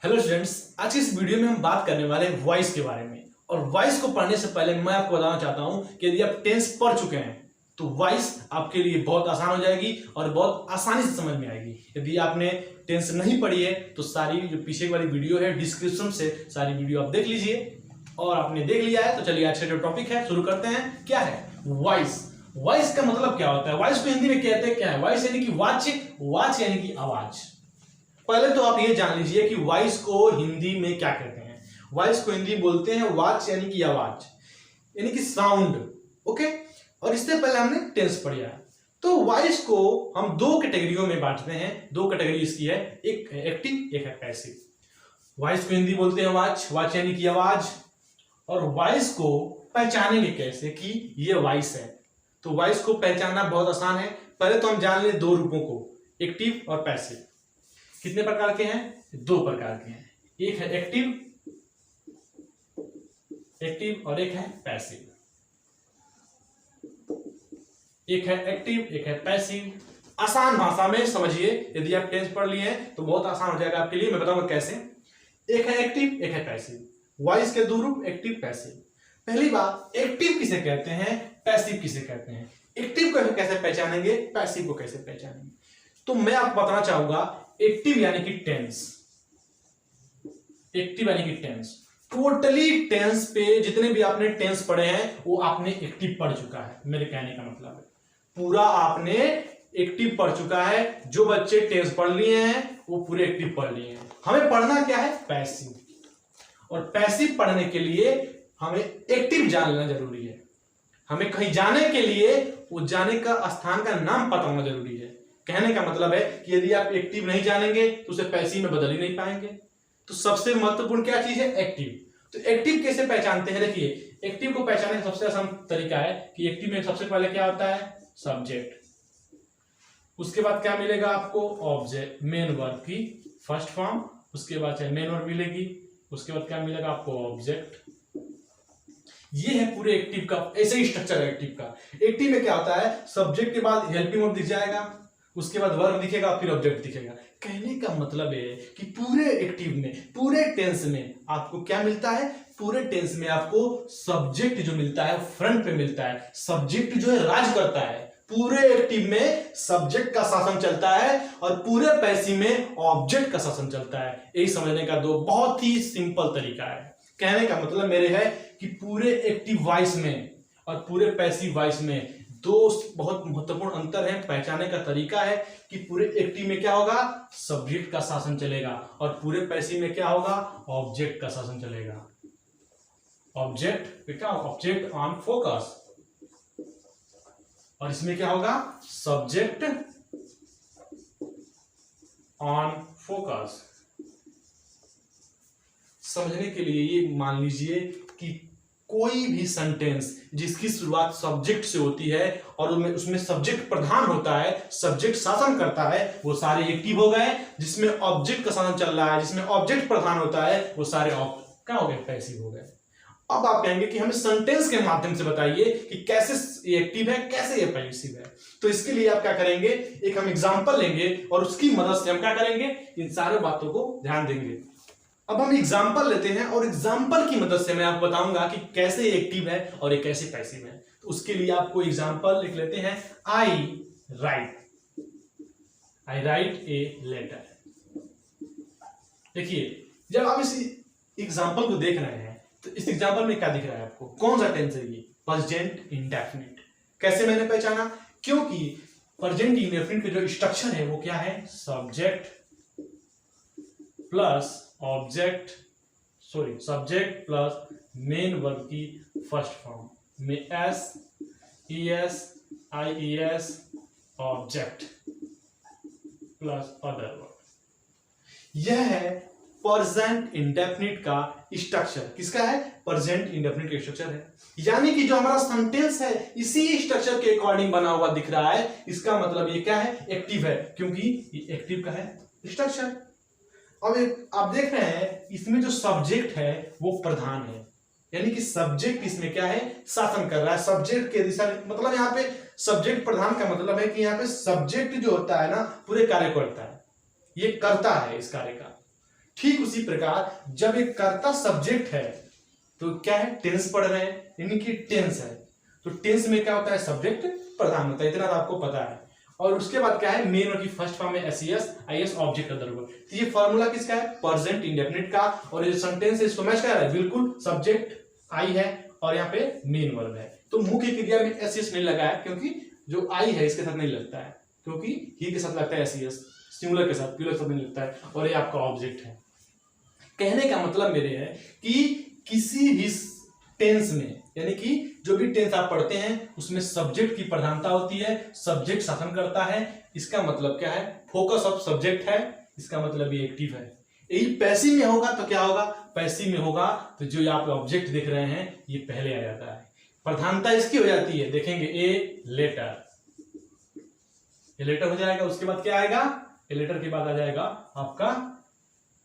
Hello students, आज की इस वीडियो में हम बात करने वाले हैं वॉइस के बारे में। और वॉइस को पढ़ने से पहले मैं आपको बताना चाहता हूं कि यदि आप टेंस पढ़ चुके हैं तो वॉइस आपके लिए बहुत आसान हो जाएगी और बहुत आसानी से समझ में आएगी। यदि आपने टेंस नहीं पढ़ी है तो सारी जो पीछे वाली वीडियो है डिस्क्रिप्शन से सारी वीडियो आप देख लीजिए। और आपने देख लिया है तो चलिए आज का जो टॉपिक है शुरू करते हैं। क्या है वॉइस? वॉइस का मतलब क्या होता है? वॉइस को हिंदी में कहते हैं क्या है? वॉइस यानी कि वाच्य, वाच यानी कि आवाज। पहले तो आप ये जान लीजिए कि वॉइस को हिंदी में क्या कहते हैं। वॉइस को हिंदी बोलते हैं वाच यानी कि आवाज, यानी कि साउंड। ओके, और इससे पहले हमने टेंस पढ़ा। तो वॉइस को हम दो कैटेगरियों में बांटते हैं। दो कैटेगरी इसकी है, एक है एक्टिव, एक है पैसिव। वॉइस को हिंदी बोलते हैं वाच, वाच यानी कि आवाज। और वॉइस को पहचानेंगे कैसे कि ये वॉइस है? तो वॉइस को पहचानना बहुत आसान है। पहले तो हम जान लें दो रूपों को, एक्टिव और पैसिव। कितने प्रकार के हैं? दो प्रकार के हैं। एक है एक्टिव, एक्टिव और एक है पैसिव। एक है एक्टिव, एक है पैसिव। आसान भाषा में समझिए, यदि आप टेंस पढ़ लिए हैं तो बहुत आसान हो जाएगा आपके लिए। मैं बताऊंगा कैसे। एक है एक्टिव, एक है पैसिव। वॉइस के दो रूप, एक्टिव पैसिव। पहली बात, एक्टिव किसे कहते हैं, पैसिव किसे कहते हैं? एक्टिव को कैसे पहचानेंगे, पैसिव को कैसे पहचानेंगे? तो मैं आपको बताना चाहूंगा एक्टिव यानी कि टेंस। एक्टिव यानी कि टेंस, टोटली टेंस पे जितने भी आपने टेंस पढ़े हैं वो आपने एक्टिव पढ़ चुका है। मेरे कहने का मतलब है पूरा आपने एक्टिव पढ़ चुका है। जो बच्चे टेंस पढ़ लिए हैं वो पूरे एक्टिव पढ़ लिए हैं। हमें पढ़ना क्या है? पैसिव। और पैसिव पढ़ने के लिए हमें एक्टिव जानना जरूरी है। हमें कहीं जाने के लिए वो जाने का स्थान का नाम पता होना जरूरी है। कहने का मतलब है कि यदि आप एक्टिव नहीं जानेंगे तो उसे पैसिव में बदल ही नहीं पाएंगे। तो सबसे महत्वपूर्ण क्या चीज है? एक्टिव। तो एक्टिव कैसे पहचानते हैं? देखिए, एक्टिव को पहचानने का सबसे आसान तरीका है कि एक्टिव में सबसे पहले क्या होता है? सब्जेक्ट। उसके बाद क्या मिलेगा आपको? ऑब्जेक्ट, मेन वर्ब की फर्स्ट फॉर्म। उसके बाद चाहे मेन वर्ब मिलेगी। उसके बाद क्या मिलेगा आपको? ऑब्जेक्ट। ये है पूरे एक्टिव का, ऐसे ही स्ट्रक्चर है एक्टिव का। एक्टिव में क्या होता है? सब्जेक्ट के बाद हेल्पिंग वर्ब दिख जाएगा, उसके बाद वर्ब दिखेगा, फिर ऑब्जेक्ट दिखेगा। कहने का मतलब है कि पूरे एक्टिव में, पूरे टेंस में आपको क्या मिलता है? पूरे टेंस में आपको सब्जेक्ट जो मिलता है फ्रंट पे मिलता है। सब्जेक्ट जो है राज करता है। पूरे एक्टिव में सब्जेक्ट का शासन चलता है और पूरे पैसिव में ऑब्जेक्ट का शासन चलता है। यही समझने का दो बहुत ही सिंपल तरीका है। कहने का मतलब मेरे है कि पूरे एक्टिव वॉइस में और पूरे पैसिव वॉइस में दो बहुत महत्वपूर्ण अंतर है। पहचानने का तरीका है कि पूरे एक्टिव में क्या होगा? सब्जेक्ट का शासन चलेगा और पूरे पैसिव में क्या होगा? ऑब्जेक्ट का शासन चलेगा। ऑब्जेक्ट क्या? Object on focus. और इसमें क्या होगा? Subject on focus. समझने के लिए ये मान लीजिए कि कोई भी सेंटेंस जिसकी शुरुआत सब्जेक्ट से होती है और उसमें सब्जेक्ट प्रधान होता है, सब्जेक्ट शासन करता है, वो सारे एक्टिव हो गए। जिसमें ऑब्जेक्ट का शासन चल रहा है, जिसमें ऑब्जेक्ट प्रधान होता है, वो सारे क्या हो गए? पैसिव हो गए। अब आप कहेंगे कि हमें सेंटेंस के माध्यम से बताइए कि कैसे ये एक्टिव है, कैसे ये पैसिव है। तो इसके लिए आप क्या करेंगे? एक हम एग्जांपल लेंगे और उसकी मदद से हम क्या करेंगे? इन सारे बातों को ध्यान देंगे। अब हम एग्जाम्पल लेते हैं और एग्जाम्पल की मदद से मैं आपको बताऊंगा कि कैसे एक्टिव है और ये कैसे पैसिव है। तो उसके लिए आपको एग्जाम्पल लिख लेते हैं। आई राइट ए लेटर। देखिए, जब आप इस एग्जाम्पल को देख रहे हैं तो इस एग्जाम्पल में क्या दिख रहा है आपको? कौन सा टेंस है ये? Present indefinite. कैसे मैंने पहचाना? क्योंकि प्रेजेंट इंडेफिनिट का जो स्ट्रक्चर है वो क्या है? Subject plus object, subject plus main verb की फर्स्ट फॉर्म में S E S I E S object plus other verb. यह है प्रेजेंट इंडेफिनिट का स्ट्रक्चर। किसका है? प्रेजेंट इंडेफिनिट का स्ट्रक्चर है। यानी कि जो हमारा सेंटेंस है इसी स्ट्रक्चर के अकॉर्डिंग बना हुआ दिख रहा है। इसका मतलब ये क्या है? एक्टिव है, क्योंकि ये एक्टिव का है स्ट्रक्चर। अब आप देख रहे हैं इसमें जो सब्जेक्ट है वो प्रधान है, यानी कि सब्जेक्ट इसमें क्या है? शासन कर रहा है। सब्जेक्ट के दिशा मतलब यहाँ पे सब्जेक्ट प्रधान का मतलब है कि यहाँ पे सब्जेक्ट जो होता है ना पूरे कार्य को करता है, ये करता है इस कार्य का। ठीक उसी प्रकार जब एक कर्ता सब्जेक्ट है तो क्या है, टेंस पढ़ रहे हैं, यानी कि टेंस है, तो टेंस में क्या होता है, सब्जेक्ट प्रधान होता है, इतना तो आपको पता है। और उसके बाद क्या है, मेन वर्ब की फर्स्ट फॉर्म में s es is object other verb. तो ये फॉर्मूला किसका है, प्रेजेंट इंडेफिनिट का, और ये सेंटेंस है इसको मैच कर रहा है, बिल्कुल सब्जेक्ट आई है और यहाँ पे मेन वर्ब है। तो मुख्य क्रिया में एसईएस नहीं लगा है क्योंकि जो आई है इसके साथ नहीं लगता है, क्योंकि ही के साथ लगता है एसईएस, सिंगुलर के साथ, प्लूरल के साथ नहीं लगता है, और ये आपका ऑब्जेक्ट है। कहने का मतलब मेरे है कि किसी भी टेंस में, यानी कि जो भी टेंस आप पढ़ते हैं उसमें सब्जेक्ट की प्रधानता होती है, सब्जेक्ट शासन करता है। इसका मतलब क्या है, फोकस ऑफ सब्जेक्ट है, इसका मतलब ये एक्टिव है। यही पैसिव में होगा तो क्या होगा, पैसिव में होगा तो जो आप ऑब्जेक्ट देख रहे हैं ये पहले आ जाता है, प्रधानता इसकी हो जाती है। देखेंगे ए लेटर, ये लेटर हो जाएगा, उसके बाद क्या आएगा, ए लेटर के बाद आ जाएगा आपका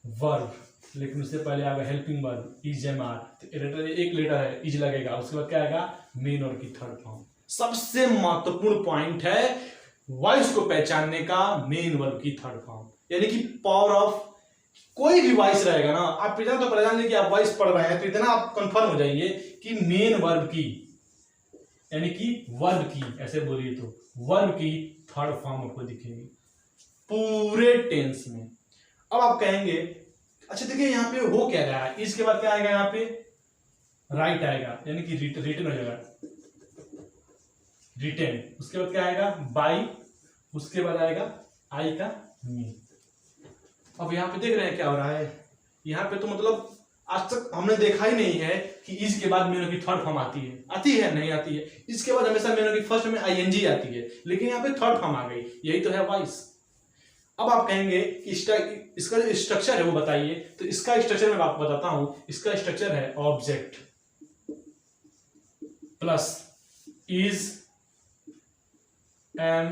वर्ब, लेकिन उससे पहले आएगा helping verb is am are, तो लेटर एक लेटर है, इज लगेगा, उसके बाद क्या आएगा, मेन वर्ब की थर्ड फॉर्म। सबसे महत्वपूर्ण पॉइंट है वॉइस को पहचानने का, मेन वर्ब की थर्ड फॉर्म, यानी कि पावर ऑफ कोई भी वॉइस रहेगा ना, आप इतना तो पहचान लीजिए कि आप वॉइस पढ़ रहे हैं, तो इतना आप कंफर्म हो जाइए कि मेन वर्ब की, यानी कि वर्ब की, ऐसे बोलिए तो वर्ब की थर्ड फॉर्म आपको दिखेगी पूरे टेंस में। अब आप कहेंगे अच्छा देखिए यहाँ पे हो क्या रहा है, इसके बाद क्या आएगा, यहाँ पे राइट आएगा, यानी कि रिटन हो जाएगा, रिटेन, उसके बाद क्या आएगा, बाई, उसके बाद आएगा आई का मी। अब यहाँ पे देख रहे हैं क्या हो रहा है, यहाँ पे तो मतलब आज तक हमने देखा ही नहीं है कि इस के बाद मेनू की थर्ड फॉर्म आती है, नहीं आती है, इसके बाद हमेशा मेनू की फर्स्ट में आईएनजी आती है, लेकिन यहाँ पे थर्ड फॉर्म आ गई, यही तो है वॉइस। अब आप कहेंगे कि इसका जो स्ट्रक्चर है वो बताइए, तो इसका स्ट्रक्चर मैं आपको बताता हूं, इसका स्ट्रक्चर है object plus is am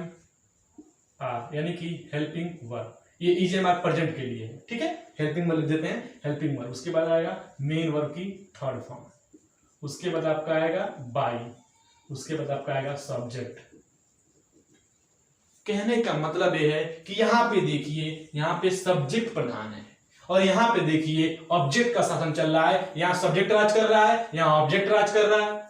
are, यानी कि हेल्पिंग वर्ब, ये इज एम आर प्रेजेंट के लिए है, ठीक है, हेल्पिंग वर्ब लिख देते हैं, हेल्पिंग वर्ब, उसके बाद आएगा मेन वर्ब की थर्ड फॉर्म, उसके बाद आपका आएगा बाई, उसके बाद आपका आएगा सब्जेक्ट। कहने का मतलब यह है कि यहां पे देखिए, यहां पे सब्जेक्ट प्रधान है और यहां पे देखिए ऑब्जेक्ट का शासन चल रहा है, यहां सब्जेक्ट राज कर रहा है, यहां ऑब्जेक्ट राज कर रहा है,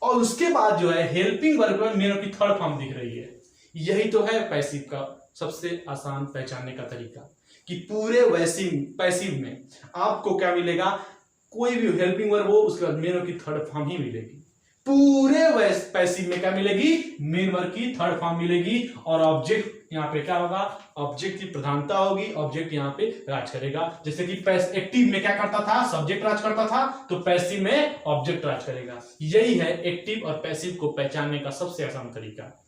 और उसके बाद जो है हेल्पिंग वर्ब में मेन की थर्ड फॉर्म दिख रही है। यही तो है पैसिव का सबसे आसान पहचानने का तरीका, कि पूरे पैसिव में आपको क्या मिलेगा, कोई भी हेल्पिंग वर्ब हो उसके बाद मेन की थर्ड फॉर्म ही मिलेगी। पूरे पैसिव में क्या मिलेगी, मेन वर्ब की थर्ड फॉर्म मिलेगी, और ऑब्जेक्ट यहाँ पे क्या होगा, ऑब्जेक्ट की प्रधानता होगी, ऑब्जेक्ट यहाँ पे राज करेगा। जैसे कि एक्टिव में क्या करता था, सब्जेक्ट राज करता था, तो पैसिव में ऑब्जेक्ट राज करेगा। यही है एक्टिव और पैसिव को पहचानने का सबसे आसान तरीका।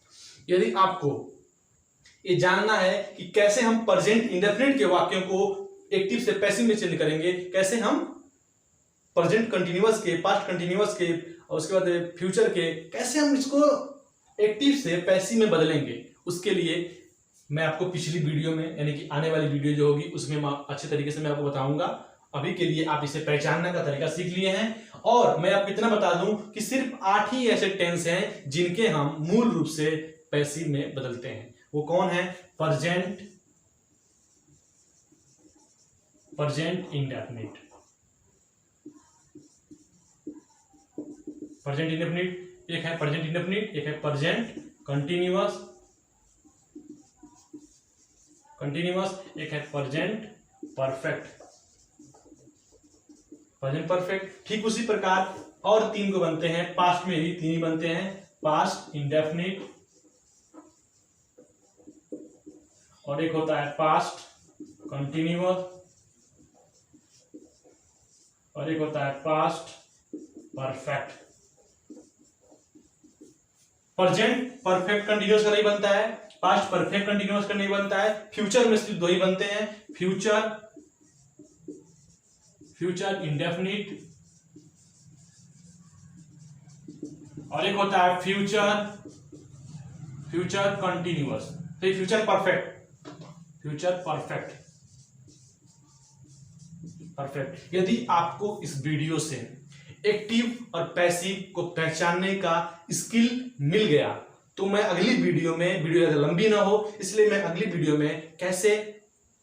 यदि आपको ये जानना है कि कैसे हम प्रेजेंट इंडेफिनिट के वाक्यों को एक्टिव से पैसिव में चेंज करेंगे, कैसे हम प्रेजेंट कंटिन्यूअस के, पास्ट कंटिन्यूअस के, और उसके बाद फ्यूचर के, कैसे हम इसको एक्टिव से पैसिव में बदलेंगे, उसके लिए मैं आपको पिछली वीडियो में, यानी कि आने वाली वीडियो जो होगी उसमें अच्छे तरीके से मैं आपको बताऊंगा। अभी के लिए आप इसे पहचानने का तरीका सीख लिए हैं, और मैं आपको इतना बता दूं कि सिर्फ 8 ही ऐसे टेंस हैं जिनके हम मूल रूप से पैसिव में बदलते हैं। वो कौन है, प्रेजेंट इंडेफिनिट, प्रेजेंट इंडेफिनिट, एक है प्रेजेंट इंडेफिनिट, एक है प्रेजेंट कंटिन्यूअस, एक है प्रेजेंट परफेक्ट। ठीक उसी प्रकार और 3 को बनते हैं, पास्ट में भी 3 ही बनते हैं, पास्ट इंडेफिनिट, और एक होता है पास्ट कंटिन्यूअस, और एक होता है past perfect. Present perfect continuous का नहीं बनता है, पास्ट परफेक्ट कंटिन्यूअस का नहीं बनता है, फ्यूचर में सिर्फ 2 ही बनते हैं, फ्यूचर इंडेफिनिट, और एक होता है फ्यूचर कंटिन्यूअस। तो ये फ्यूचर परफेक्ट। यदि आपको इस वीडियो से एक्टिव और पैसिव को पहचानने का स्किल मिल गया, तो मैं अगली वीडियो में, वीडियो ज्यादा लंबी ना हो इसलिए मैं अगली वीडियो में कैसे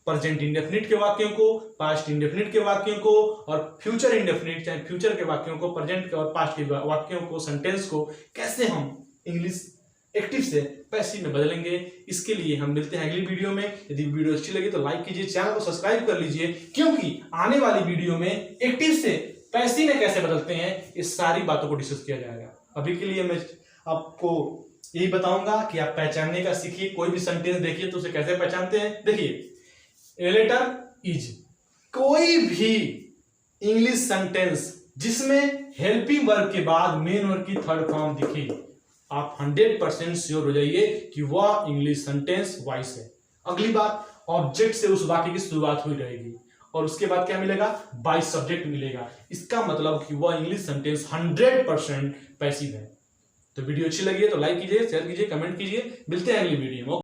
प्रेजेंट इंडेफिनिट के वाक्यों को, पास्ट इंडेफिनिट के वाक्यों को और फ्यूचर इंडेफिनिट चाहे फ्यूचर के वाक्यों को, प्रेजेंट के और पास्ट के वाक्यों को, सेंटेंस को कैसे हम इंग्लिश एक्टिव से पैसिव में बदलेंगे। इसके लिए हम मिलते हैं अगली वीडियो में। यदि वीडियो अच्छी लगी तो लाइक कीजिए, चैनल को सब्सक्राइब कर लीजिए, क्योंकि आने वाली वीडियो में एक्टिव से पैसिव में कैसे बदलते हैं इस सारी बातों को डिस्कस किया जाएगा। अभी के लिए मैं आपको यही बताऊंगा कि आप पहचानने का सीखिए। कोई भी सेंटेंस देखिए तो उसे कैसे पहचानते हैं। देखिए, ए लेटर इज, कोई भी इंग्लिश सेंटेंस जिसमें हेल्पिंग वर्ब के बाद मेन वर्ब की थर्ड फॉर्म दिखे, आप 100% श्योर हो जाइए कि वह इंग्लिश सेंटेंस वॉइस है। अगली बात, ऑब्जेक्ट से उस वाक्य की शुरुआत हुई रहेगी और उसके बाद क्या मिलेगा, बाय सब्जेक्ट मिलेगा। इसका मतलब कि वह इंग्लिश सेंटेंस 100% पैसिव है। तो वीडियो अच्छी लगी है तो लाइक कीजिए, शेयर कीजिए, कमेंट कीजिए। मिलते हैं अगली वीडियो में।